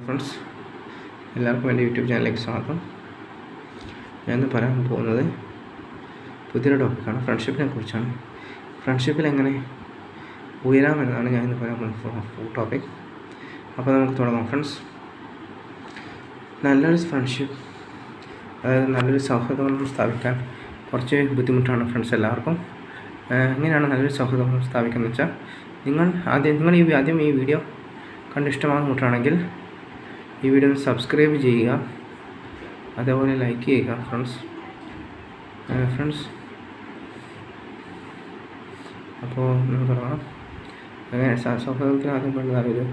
Friends, എല്ലാവർക്കും എൻ്റെ YouTube ചാനലിലേക്ക് സ്വാഗതം. ഞാനിന്ന് പറയാൻ പോകുന്നത് പുതിയൊരു ടോപ്പിക്കാണ്. ഫ്രണ്ട്ഷിപ്പിനെ കുറിച്ചാണ്. ഫ്രണ്ട്ഷിപ്പിൽ എങ്ങനെ ഉയരാമെന്നതാണ് ഞാനിന്ന് പറയാൻ പോകുന്ന ടോപ്പിക്. അപ്പോൾ നമുക്ക് തുടങ്ങാം. ഫ്രണ്ട്സ്, നല്ലൊരു ഫ്രണ്ട്ഷിപ്പ്, അതായത് നല്ലൊരു സൗഹൃദം സ്ഥാപിക്കാൻ കുറച്ച് ബുദ്ധിമുട്ടാണ് ഫ്രണ്ട്സ് എല്ലാവർക്കും. എങ്ങനെയാണ് നല്ലൊരു സൗഹൃദം സ്ഥാപിക്കുന്നത് വെച്ചാൽ, നിങ്ങൾ ആദ്യം ഈ വീഡിയോ കണ്ട് ഇഷ്ടമാകുന്നതാണെങ്കിൽ ഈ വീഡിയോ സബ്സ്ക്രൈബ് ചെയ്യുക, അതേപോലെ ലൈക്ക് ചെയ്യുക. ഫ്രണ്ട്സ് അപ്പോൾ നമുക്ക് തുടങ്ങാം. അങ്ങനെ സൗഹൃദത്തിന് ആദ്യം വേണ്ടത് നല്ലൊരു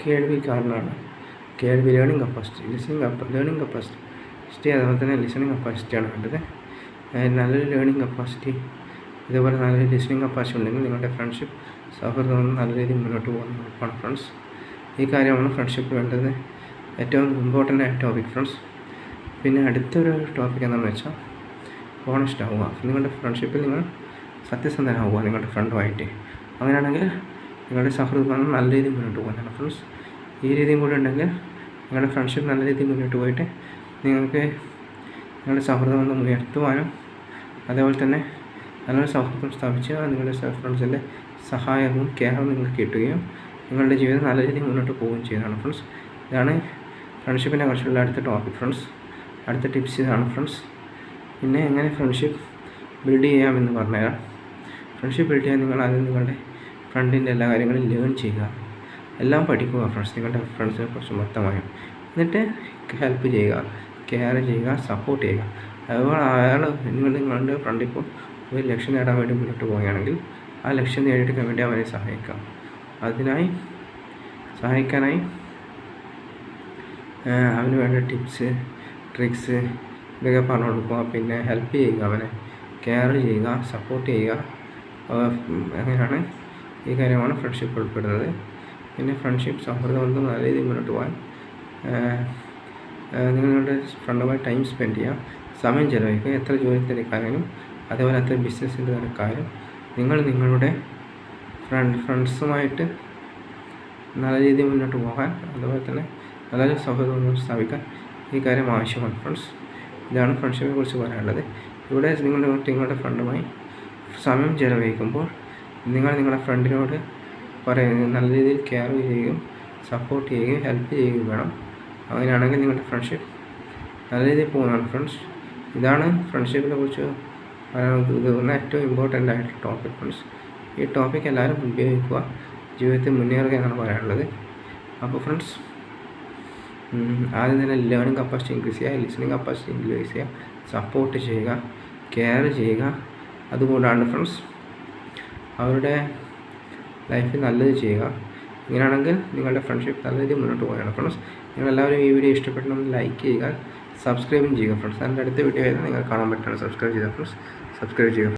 കേൾവിക്കാരനാണ്. ലേണിംഗ് കപ്പാസിറ്റി, ലേണിംഗ് കപ്പാസിറ്റി, അതുപോലെ തന്നെ ലിസണിങ് കപ്പാസിറ്റിയാണ് വേണ്ടത്. നല്ലൊരു ലേണിംഗ് കപ്പാസിറ്റി, ഇതേപോലെ നല്ലൊരു ലിസണിങ് കപ്പാസിറ്റി ഉണ്ടെങ്കിൽ നിങ്ങളുടെ ഫ്രണ്ട്ഷിപ്പ് സൗഹൃദം നല്ല രീതിയിൽ മുന്നോട്ട് പോകുന്ന ഉറപ്പാണ് ഫ്രണ്ട്സ്. ഈ കാര്യമാണ് ഫ്രണ്ട്ഷിപ്പ് വേണ്ടത് ഏറ്റവും ഇമ്പോർട്ടൻ്റ് ആയ ടോപ്പിക് ഫ്രണ്ട്സ്. പിന്നെ അടുത്തൊരു ടോപ്പിക് എന്താണെന്ന് വെച്ചാൽ ഓണസ്റ്റ് ആവുക. നിങ്ങളുടെ ഫ്രണ്ട്ഷിപ്പിൽ നിങ്ങൾ സത്യസന്ധനാവുക നിങ്ങളുടെ ഫ്രണ്ടുമായിട്ട്. അങ്ങനെയാണെങ്കിൽ നിങ്ങളുടെ സൗഹൃദം നല്ല രീതിയിൽ മുന്നോട്ട് പോകാനാണ് ഫ്രണ്ട്സ്. ഈ രീതിയും കൂടെ ഉണ്ടെങ്കിൽ നിങ്ങളുടെ ഫ്രണ്ട്ഷിപ്പ് നല്ല രീതിയിൽ മുന്നോട്ട് പോയിട്ട് നിങ്ങൾക്ക് നിങ്ങളുടെ സൗഹൃദം ഒന്ന് ഉയർത്തുവാനും, അതേപോലെ തന്നെ നല്ലൊരു സൗഹൃദം സ്ഥാപിച്ച് നിങ്ങളുടെ ഫ്രണ്ട്സിൻ്റെ സഹായവും കെയറും നിങ്ങൾക്ക് കിട്ടുകയും നിങ്ങളുടെ ജീവിതം നല്ല രീതിയിൽ മുന്നോട്ട് പോവുകയും ചെയ്യുന്നതാണ് ഫ്രണ്ട്സ്. ഇതാണ് ഫ്രണ്ട്ഷിപ്പിനെ കുറിച്ചുള്ള അടുത്ത ടോപ്പിക് ഫ്രണ്ട്സ്. അടുത്ത ടിപ്സ് ഇതാണ് ഫ്രണ്ട്സ്. പിന്നെ എങ്ങനെ ഫ്രണ്ട്ഷിപ്പ് ബിൽഡ് ചെയ്യാമെന്ന് പറഞ്ഞുതരാം. ഫ്രണ്ട്ഷിപ്പ് ബിൽഡ് ചെയ്യാൻ നിങ്ങൾ ആദ്യം നിങ്ങളുടെ ഫ്രണ്ടിൻ്റെ എല്ലാ കാര്യങ്ങളും ലേൺ ചെയ്യുക, എല്ലാം പഠിക്കുക ഫ്രണ്ട്സ്, നിങ്ങളുടെ ഫ്രണ്ട്സിനെ കുറിച്ച് മൊത്തമായും. എന്നിട്ട് ഹെൽപ്പ് ചെയ്യുക, കെയർ ചെയ്യുക, സപ്പോർട്ട് ചെയ്യുക. അതുപോലെ നിങ്ങളുടെ ഫ്രണ്ട് ഇപ്പോൾ ഒരു ലക്ഷ്യം നേടാൻ വേണ്ടി മുന്നോട്ട് പോവുകയാണെങ്കിൽ ആ ലക്ഷ്യം നേടിയെടുക്കാൻ വേണ്ടി അവരെ സഹായിക്കാം. സഹായിക്കാനായി അവന് വേണ്ട ടിപ്സ്, ട്രിക്സ് ഇതൊക്കെ പറഞ്ഞു കൊടുക്കുക. പിന്നെ ഹെൽപ്പ് ചെയ്യുക, അവനെ കെയർ ചെയ്യുക, സപ്പോർട്ട് ചെയ്യുക. അങ്ങനെയാണ് ഈ കാര്യമാണ് ഫ്രണ്ട്ഷിപ്പ് ഉൾപ്പെടുന്നത്. പിന്നെ ഫ്രണ്ട്ഷിപ്പ് സൗഹൃദബന്ധം നല്ല രീതിയിൽ മുന്നോട്ട് പോകാൻ നിങ്ങളുടെ ഫ്രണ്ടുമായി ടൈം സ്പെൻഡ് ചെയ്യുക, സമയം ചിലവഴിക്കുക. എത്ര ജോലി തിരക്കായാലും അതേപോലെ എത്ര ബിസിനസ്സിൻ്റെ തിരക്കായാലും നിങ്ങൾ നിങ്ങളുടെ ഫ്രണ്ട്സുമായിട്ട് നല്ല രീതിയിൽ മുന്നോട്ട് പോകാൻ, അതുപോലെ തന്നെ നല്ലൊരു സൗഹൃദം സ്ഥാപിക്കാൻ ഈ കാര്യം ആവശ്യമാണ് ഫ്രണ്ട്സ്. ഇതാണ് ഫ്രണ്ട്ഷിപ്പിനെ കുറിച്ച് പറയാനുള്ളത്. ഇവിടെ നിങ്ങളുടെ ഫ്രണ്ടുമായി സമയം ചിലവഴിക്കുമ്പോൾ നിങ്ങളുടെ ഫ്രണ്ടിനോട് നല്ല രീതിയിൽ കെയർ ചെയ്യുകയും സപ്പോർട്ട് ചെയ്യുകയും ഹെൽപ്പ് ചെയ്യുകയും വേണം. അങ്ങനെയാണെങ്കിൽ നിങ്ങളുടെ ഫ്രണ്ട്ഷിപ്പ് നല്ല രീതിയിൽ പോകുന്നതാണ് ഫ്രണ്ട്സ്. ഇതാണ് ഫ്രണ്ട്ഷിപ്പിനെ കുറിച്ച് പറയാനുള്ള ഏറ്റവും ഇമ്പോർട്ടൻ്റ് ആയിട്ടുള്ള ടോപ്പിക് ഫ്രണ്ട്സ്. ഈ ടോപ്പിക് എല്ലാവരും ഉപയോഗിക്കുക, ജീവിതത്തിൽ മുന്നേറുക എന്നാണ് പറയാനുള്ളത്. അപ്പോൾ ഫ്രണ്ട്സ്, ആദ്യം തന്നെ ലേണിംഗ് കപ്പാസിറ്റി ഇൻക്രീസ് ചെയ്യുക, ലിസണിങ് കപ്പാസിറ്റി ഇൻക്രീസ് ചെയ്യുക, സപ്പോർട്ട് ചെയ്യുക, കെയർ ചെയ്യുക. അതുകൊണ്ടാണ് ഫ്രണ്ട്സ് അവരുടെ ലൈഫിൽ നല്ലത് ചെയ്യുക. ഇങ്ങനെയാണെങ്കിൽ നിങ്ങളുടെ ഫ്രണ്ട്ഷിപ്പ് നല്ല രീതിയിൽ മുന്നോട്ട് പോവുകയാണ് ഫ്രണ്ട്സ്. നിങ്ങളെല്ലാവരും ഈ വീഡിയോ ഇഷ്ടപ്പെട്ടെങ്കിൽ ലൈക്ക് ചെയ്യുക, സബ്സ്ക്രൈബും ചെയ്യുക ഫ്രണ്ട്സ്. അതിൻ്റെ അടുത്ത വീഡിയോ ആയിരുന്നു നിങ്ങൾ കാണാൻ പറ്റുകയാണ്. സബ്സ്ക്രൈബ് ചെയ്യുക ഫ്രണ്ട്സ്, സബ്സ്ക്രൈബ് ചെയ്യുക.